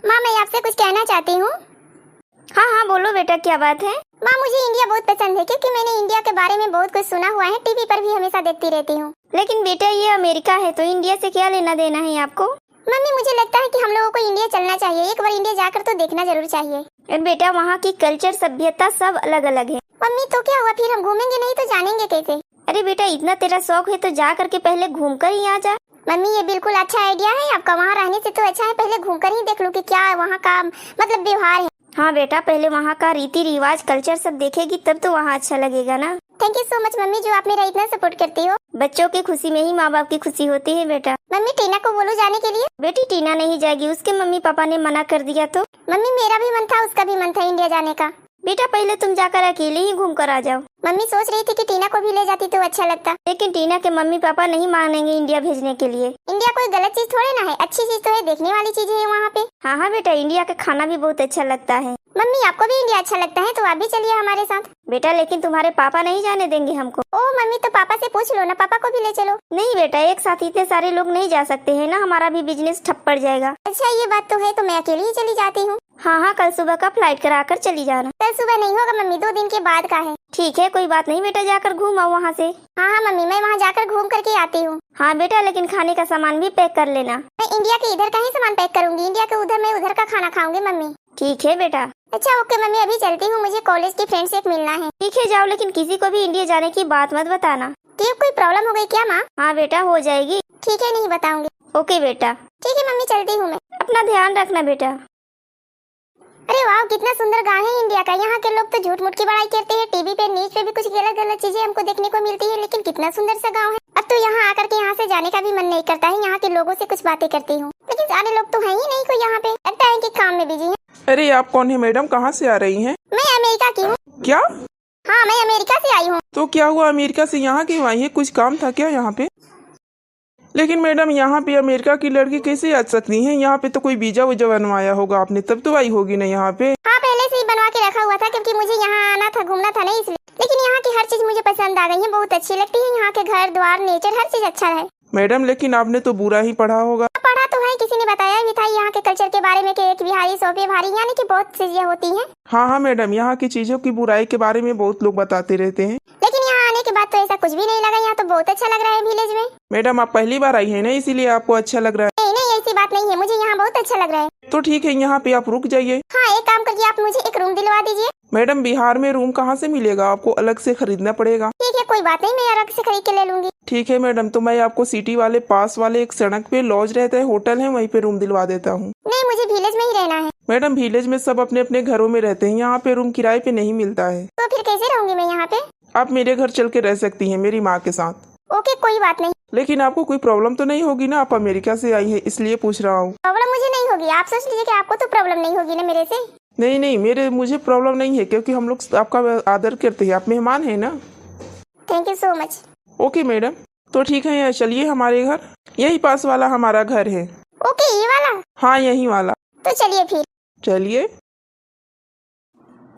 माँ मैं आपसे कुछ कहना चाहती हूँ। हाँ हाँ बोलो बेटा, क्या बात है? माँ मुझे इंडिया बहुत पसंद है क्योंकि मैंने इंडिया के बारे में बहुत कुछ सुना हुआ है, टीवी पर भी हमेशा देखती रहती हूँ। लेकिन बेटा ये अमेरिका है तो इंडिया से क्या लेना देना है आपको? मम्मी मुझे लगता है कि हम लोगों को इंडिया चलना चाहिए, एक बार इंडिया जाकर तो देखना जरूर चाहिए। और बेटा वहाँ की कल्चर सभ्यता सब अलग अलग है। मम्मी तो क्या हुआ, फिर हम घूमेंगे नहीं तो जानेंगे कैसे? अरे बेटा इतना तेरा शौक है तो जा करके पहले घूम कर ही आ जा। मम्मी ये बिल्कुल अच्छा आइडिया है आपका, वहाँ रहने से तो अच्छा है पहले घूमकर ही देख लूँ कि क्या वहाँ का मतलब व्यवहार है। हाँ बेटा पहले वहाँ का रीति रिवाज कल्चर सब देखेगी तब तो वहाँ अच्छा लगेगा ना। Thank you so much mummy जो आप मेरा इतना सपोर्ट करती हो। बच्चों की खुशी में ही माँ बाप की खुशी होती है बेटा। मम्मी टीना को बोलो जाने के लिए। बेटी टीना नहीं जाएगी, उसके मम्मी पापा ने मना कर दिया। तो मम्मी मेरा भी मन था, उसका भी मन था इंडिया जाने का। बेटा पहले तुम जाकर अकेले ही घूम कर आ जाओ। मम्मी सोच रही थी कि टीना को भी ले जाती तो अच्छा लगता, लेकिन टीना के मम्मी पापा नहीं मानेंगे इंडिया भेजने के लिए। इंडिया कोई गलत चीज थोड़े ना है, अच्छी चीज तो है, देखने वाली चीजें है वहाँ पे। हाँ हाँ बेटा इंडिया का खाना भी बहुत अच्छा लगता है। मम्मी आपको भी इंडिया अच्छा लगता है तो आप भी चलिए हमारे साथ। बेटा लेकिन तुम्हारे पापा नहीं जाने देंगे हमको। ओह मम्मी तो पापा से पूछ लो ना, पापा को भी ले चलो। नहीं बेटा एक साथ इतने सारे लोग नहीं जा सकते हैं ना, हमारा भी बिजनेस ठप पड़ जाएगा। अच्छा ये बात तो है, तो मैं अकेली ही चली जाती हूँ। हाँ हाँ कल सुबह का फ्लाइट कराकर चली जाना। कल सुबह नहीं होगा मम्मी, 2 दिन के बाद का है। ठीक है कोई बात नहीं बेटा, जाकर घूम आओ वहाँ से। हाँ हाँ मम्मी मैं वहाँ जाकर घूम करके आती हूँ। हाँ बेटा लेकिन खाने का सामान भी पैक कर लेना। मैं इंडिया के इधर का ही सामान पैक करूंगी, इंडिया के उधर मैं उधर का खाना खाऊंगी मम्मी। ठीक है बेटा। अच्छा ओके मम्मी अभी चलती हूँ, मुझे कॉलेज की फ्रेंड से मिलना है। ठीक है जाओ, लेकिन किसी को भी इंडिया जाने की बात मत बताना। क्यों कोई प्रॉब्लम हो गई क्या माँ? हाँ बेटा हो जाएगी। ठीक है नहीं बताऊंगी। ओके बेटा। ठीक है मम्मी चलती हूँ मैं। अपना ध्यान रखना बेटा। अरे वाह कितना सुंदर गाँव है इंडिया का। यहाँ के लोग तो झूठ मूठ की बड़ाई करते हैं, टीवी पे न्यूज पे भी कुछ गलत गलत चीजें हमको देखने को मिलती है, लेकिन कितना सुंदर सा गाँव है। अब तो यहाँ आकर के यहाँ से जाने का भी मन नहीं करता है, यहाँ के लोगों से कुछ बातें करती हूँ, लेकिन सारे लोग तो है ही नहीं कोई यहाँ पे, लगता है कि काम में बिजी है। अरे आप कौन है मैडम, कहाँ से आ रही हैं? मैं अमेरिका की हूँ। क्या? हाँ मैं अमेरिका से आई हूँ। तो क्या हुआ, अमेरिका से यहाँ क्यों आई है, कुछ काम था क्या यहाँ पे? लेकिन मैडम यहाँ पे अमेरिका की लड़की कैसे आ सकती है? यहाँ पे तो कोई वीजा वूजा बनवाया होगा आपने, तब तो आई होगी ना यहाँ पे। हाँ पहले से ही बनवा के रखा हुआ था क्योंकि मुझे यहाँ आना था, घूमना था नहीं इसलिए। लेकिन यहाँ की हर चीज मुझे पसंद आ गई है, बहुत अच्छी लगती है। यहाँ के घर द्वार नेचर हर चीज अच्छा है। मैडम लेकिन आपने तो बुरा ही पढ़ा होगा। पढ़ा तो है, किसी ने बताया भी था यहाँ के कल्चर के बारे में कि एक बिहारी 100 पे भारी, यानी कि बहुत चीजें होती हैं। हाँ हाँ मैडम यहाँ की चीजों की बुराई के बारे में बहुत लोग बताते रहते हैं, लेकिन यहाँ आने के बाद तो ऐसा कुछ भी नहीं लगा, यहाँ तो बहुत अच्छा लग रहा है विलेज में। मैडम आप पहली बार आई है ना इसीलिए आपको अच्छा लग रहा है। नहीं नहीं ऐसी बात नहीं है, मुझे यहाँ बहुत अच्छा लग रहा है। तो ठीक है यहाँ पे आप रुक जाइए। हाँ एक काम करिए, आप मुझे एक रूम दिलवा दीजिए। मैडम बिहार में रूम कहाँ से मिलेगा, आपको अलग से खरीदना पड़ेगा। ठीक है कोई बात नहीं, मैं अलग से खरीद के ले लूंगी। ठीक है मैडम, तो मैं आपको सिटी वाले पास वाले एक सड़क पे लॉज रहता है, होटल है, वहीं पे रूम दिलवा देता हूँ। नहीं मुझे विलेज में ही रहना है। मैडम विलेज में सब अपने अपने घरों में रहते हैं, यहाँ पे रूम किराए पे नहीं मिलता है। तो फिर कैसे रहूंगी मैं यहाँ पे? आप मेरे घर चल के रह सकती हैं मेरी माँ के साथ। ओके कोई बात नहीं। लेकिन आपको कोई प्रॉब्लम तो नहीं होगी ना, आप अमेरिका से आई है इसलिए पूछ रहा हूँ। प्रॉब्लम मुझे नहीं होगी, आप सोच लीजिए कि आपको तो प्रॉब्लम नहीं होगी ना मेरे से। नहीं नहीं मुझे प्रॉब्लम नहीं है क्योंकि हम लोग आपका आदर करते हैं, आप मेहमान है ना। Thank you so much. Okay madam तो ठीक है चलिए हमारे घर, यही पास वाला हमारा घर है। ओके ये वाला? हाँ यही वाला। तो चलिए फिर। चलिए।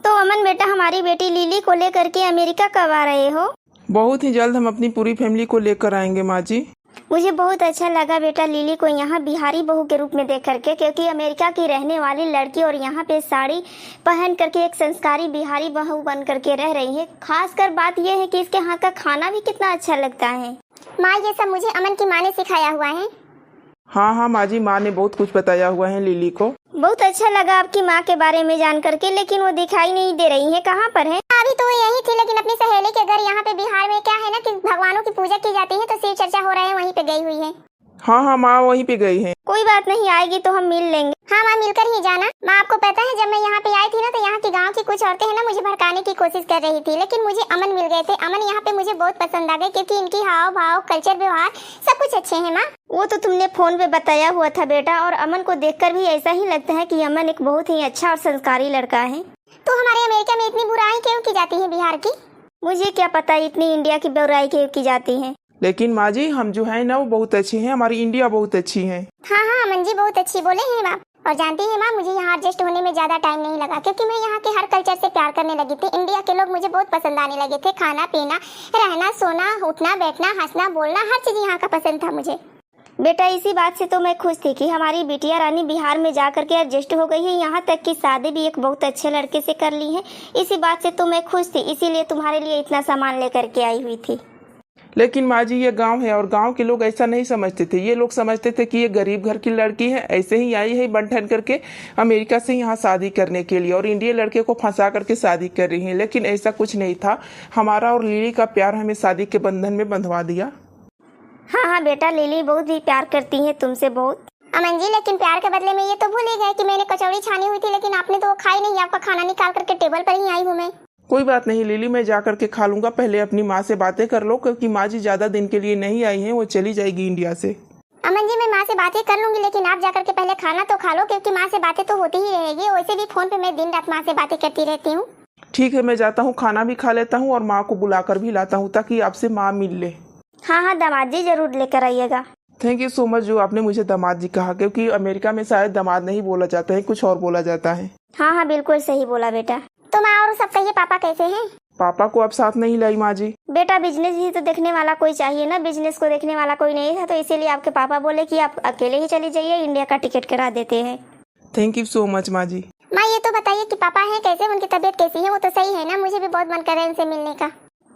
तो अमन बेटा हमारी बेटी लिली को लेकर के अमेरिका कब आ रहे हो? बहुत ही जल्द हम अपनी पूरी फैमिली को लेकर आएंगे माँ जी। मुझे बहुत अच्छा लगा बेटा लिली को यहाँ बिहारी बहू के रूप में देख करके, क्योंकि अमेरिका की रहने वाली लड़की और यहाँ पे साड़ी पहन करके एक संस्कारी बिहारी बहू बन करके रह रही है। खासकर बात यह है कि इसके हाथ का खाना भी कितना अच्छा लगता है। माँ ये सब मुझे अमन की माँ ने सिखाया हुआ है। हाँ हाँ माँ जी, माँ ने बहुत कुछ बताया हुआ है लिली को। बहुत अच्छा लगा आपकी माँ के बारे में जान करके, लेकिन वो दिखाई नहीं दे रही है, कहाँ पर है? अभी तो यही थी, लेकिन अपनी सहेली के घर यहाँ पे बिहार में क्या है ना कि भगवानों की पूजा की जाती है, तो शिव चर्चा हो रहा है, वहीं पे गई हुई है। हाँ हाँ माँ वहीं पे गई है। कोई बात नहीं, आएगी तो हम मिल लेंगे। हाँ माँ मिलकर ही जाना। माँ आपको पता है जब मैं यहाँ पे आई थी ना तो यहाँ की गांव की कुछ औरतें हैं ना मुझे भड़काने की कोशिश कर रही थी, लेकिन मुझे अमन मिल गए थे। अमन यहाँ पे मुझे बहुत पसंद आ गए क्योंकि इनकी हाव भाव कल्चर व्यवहार सब कुछ अच्छे हैं। माँ वो तो तुमने फोन पे बताया हुआ था बेटा, और अमन को देखकर भी ऐसा ही लगता है कि अमन एक बहुत ही अच्छा और संस्कारी लड़का है। तो हमारे अमेरिका में इतनी बुराई क्यों की जाती है बिहार की? मुझे क्या पता इतनी इंडिया की बुराई क्यों की जाती है। लेकिन माँ जी हम जो है ना वो बहुत अच्छे हैं, हमारी इंडिया बहुत अच्छी है। हाँ हाँ अमन जी बहुत अच्छी बोले हैं माँ। और जानती है माँ मुझे यहाँ एडजस्ट होने में ज्यादा टाइम नहीं लगा क्योंकि मैं यहाँ के हर कल्चर से प्यार करने लगी थी। इंडिया के लोग मुझे बहुत पसंद आने लगे थे, खाना पीना रहना सोना उठना बैठना हंसना बोलना हर चीज यहाँ का पसंद था मुझे। बेटा इसी बात से तो मैं खुश थी कि हमारी बिटिया रानी बिहार में जा करके एडजस्ट हो गई है, यहाँ तक कि शादी भी एक बहुत अच्छे लड़के से कर ली है। इसी बात से तो मैं खुश थी, इसीलिए तुम्हारे लिए इतना सामान लेकर के आई हुई थी। लेकिन माँ जी ये गांव है और गांव के लोग ऐसा नहीं समझते थे। ये लोग समझते थे कि ये गरीब घर की लड़की है, ऐसे ही आई है बन ठन करके अमेरिका से यहाँ शादी करने के लिए और इंडियन लड़के को फंसा करके शादी कर रही है। लेकिन ऐसा कुछ नहीं था। हमारा और लिली का प्यार हमें शादी के बंधन में बंधवा दिया। हाँ बेटा, लिली बहुत ही प्यार करती है तुमसे बहुत। अमन जी लेकिन प्यार के बदले में ये तो भूल ही गए कि मैंने कचौड़ी छानी हुई थी, लेकिन आपने तो वो खाई नहीं। आपका खाना निकाल करके टेबल पर ही आई हूँ मैं। कोई बात नहीं लिली, मैं जा करके खा लूंगा। पहले अपनी माँ से बातें कर लो, क्योंकि माँ जी ज्यादा दिन के लिए नहीं आई हैं, वो चली जाएगी इंडिया से। अमन जी मैं माँ से बातें कर लूंगी, लेकिन आप जाकर के पहले खाना तो खा लो, क्योंकि माँ से बातें तो होती ही रहेगी। वैसे भी फोन पे मैं दिन रात माँ से बातें करती रहती हूँ। ठीक है, मैं जाता हूँ, खाना भी खा लेता हूँ और माँ को बुलाकर भी लाता हूँ ताकि आपसे माँ मिल ले। हाँ दामाद जी जरूर लेकर आइएगा। थैंक यू सो मच जो आपने मुझे दामाद जी कहा, क्योंकि अमेरिका में शायद दामाद नहीं बोला जाता है, कुछ और बोला जाता है। हाँ बिल्कुल सही बोला बेटा। तो माँ और सब कहिए, पापा कैसे हैं? पापा को अब साथ नहीं लाई माँ जी। बेटा बिजनेस ही तो देखने वाला कोई चाहिए ना, बिजनेस को देखने वाला कोई नहीं था, तो इसीलिए आपके पापा बोले कि आप अकेले ही चली जाइए, इंडिया का टिकट करा देते हैं। थैंक यू सो मच माँ जी। माँ ये तो बताइए कि पापा हैं कैसे, उनकी तबीयत कैसी है? वो तो सही है ना? मुझे भी बहुत मन कर रहा है उनसे मिलने का।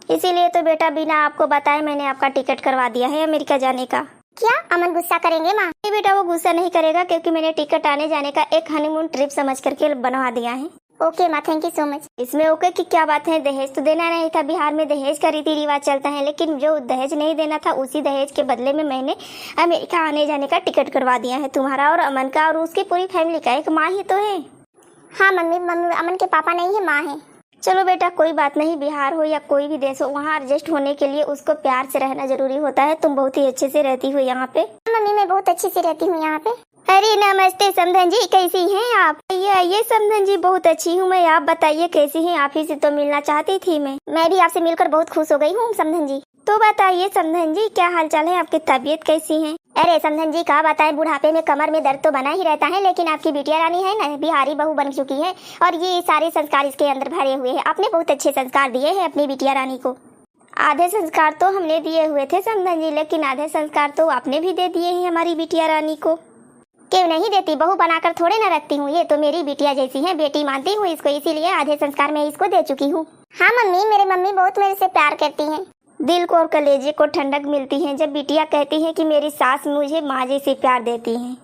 इसीलिए तो बेटा बिना आपको बताए मैंने आपका टिकट करवा दिया है अमेरिका जाने का। क्या अमन गुस्सा करेंगे माँ? नहीं बेटा, वो गुस्सा नहीं करेगा, क्योंकि मैंने टिकट आने जाने का एक हनीमून ट्रिप समझ करके बनवा दिया है। ओके माँ, थैंक यू सो मच। इसमें ओके की क्या बात है? दहेज तो देना नहीं था, बिहार में दहेज का रीति रिवाज चलता है, लेकिन जो दहेज नहीं देना था उसी दहेज के बदले में मैंने अमेरिका आने जाने का टिकट करवा दिया है तुम्हारा और अमन का और उसकी पूरी फैमिली का। एक माँ ही तो है। हाँ मम्मी अमन के पापा नहीं है, माँ है। चलो बेटा कोई बात नहीं, बिहार हो या कोई भी देश हो, वहाँ एडजस्ट होने के लिए उसको प्यार से रहना जरूरी होता है। तुम बहुत ही अच्छे से रहती हो यहाँ पे। मम्मी मैं बहुत अच्छे से रहती हूँ यहाँ पे। अरे नमस्ते समधन जी, कैसी हैं आप? ये समधन जी बहुत अच्छी हूँ मैं, आप बताइए कैसी हैं? आप ही से तो मिलना चाहती थी मैं भी आपसे मिलकर बहुत खुश हो गई हूँ समधन जी। तो बताइए समधन जी क्या हालचाल है, आपकी तबीयत कैसी है? अरे समधन जी क्या बताएं, बुढ़ापे में कमर में दर्द तो बना ही रहता है, लेकिन आपकी बिटिया रानी है ना, बिहारी बहू बन चुकी है और ये सारे संस्कार इसके अंदर भरे हुए हैं। आपने बहुत अच्छे संस्कार दिए हैं अपनी बिटिया रानी को। आधे संस्कार तो हमने दिए हुए थे समधन जी, लेकिन आधे संस्कार तो आपने भी दे दिए हैं हमारी बिटिया रानी को। क्यों नहीं देती, बहू बनाकर थोड़े ना रखती हूँ, ये तो मेरी बिटिया जैसी है, बेटी मानती हूँ इसको, इसीलिए आधे संस्कार मैं इसको दे चुकी हूँ। हाँ मम्मी, मेरे मम्मी बहुत मेरे से प्यार करती हैं। दिल को और कलेजे को ठंडक मिलती है जब बिटिया कहती है कि मेरी सास मुझे माँ जैसे प्यार देती है।